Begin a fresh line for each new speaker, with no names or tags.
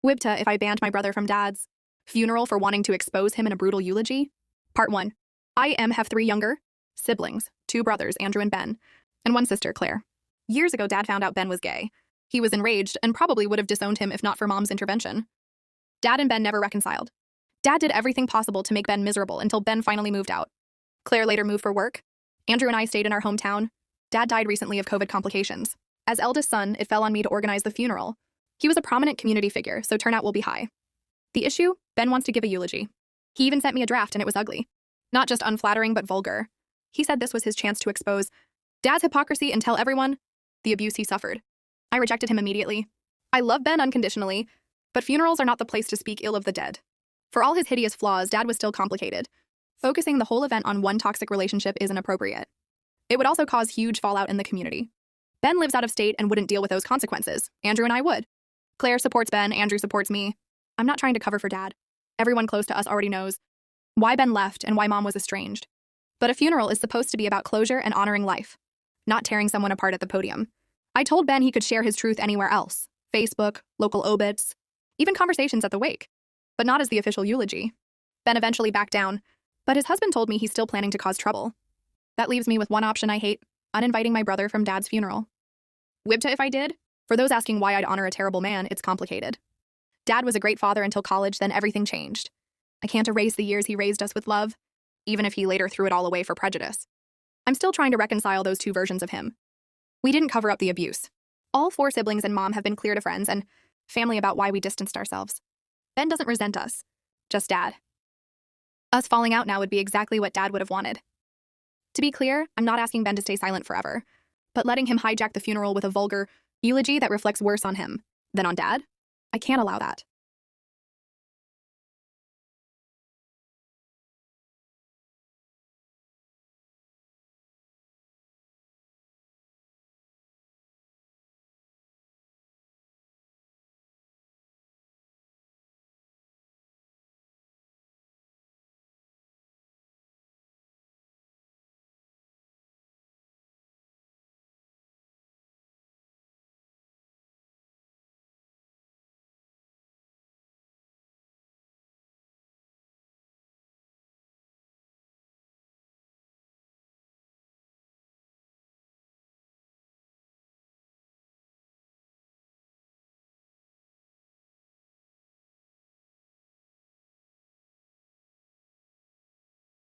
WIBTA if I banned my brother from dad's funeral for wanting to expose him in a brutal eulogy. Part 1. Have 3 younger siblings, 2 brothers, Andrew and Ben, and 1 sister, Claire. Years ago, Dad found out Ben was gay. He was enraged and probably would have disowned him if not for Mom's intervention. Dad and Ben never reconciled. Dad did everything possible to make Ben miserable until Ben finally moved out. Claire later moved for work. Andrew and I stayed in our hometown. Dad died recently of COVID complications. As eldest son, it fell on me to organize the funeral. He was a prominent community figure, so turnout will be high. The issue? Ben wants to give a eulogy. He even sent me a draft and it was ugly. Not just unflattering, but vulgar. He said this was his chance to expose Dad's hypocrisy and tell everyone the abuse he suffered. I rejected him immediately. I love Ben unconditionally, but funerals are not the place to speak ill of the dead. For all his hideous flaws, Dad was still complicated. Focusing the whole event on one toxic relationship is inappropriate. It would also cause huge fallout in the community. Ben lives out of state and wouldn't deal with those consequences. Andrew and I would. Claire supports Ben, Andrew supports me. I'm not trying to cover for Dad. Everyone close to us already knows why Ben left and why Mom was estranged. But a funeral is supposed to be about closure and honoring life, not tearing someone apart at the podium. I told Ben he could share his truth anywhere else. Facebook, local obits, even conversations at the wake. But not as the official eulogy. Ben eventually backed down, but his husband told me he's still planning to cause trouble. That leaves me with one option I hate, uninviting my brother from Dad's funeral. WIBTA if I did? For those asking why I'd honor a terrible man, it's complicated. Dad was a great father until college, then everything changed. I can't erase the years he raised us with love, even if he later threw it all away for prejudice. I'm still trying to reconcile those 2 versions of him. We didn't cover up the abuse. All 4 siblings and Mom have been clear to friends and family about why we distanced ourselves. Ben doesn't resent us, just Dad. Us falling out now would be exactly what Dad would have wanted. To be clear, I'm not asking Ben to stay silent forever, but letting him hijack the funeral with a vulgar eulogy that reflects worse on him than on Dad? I can't allow that.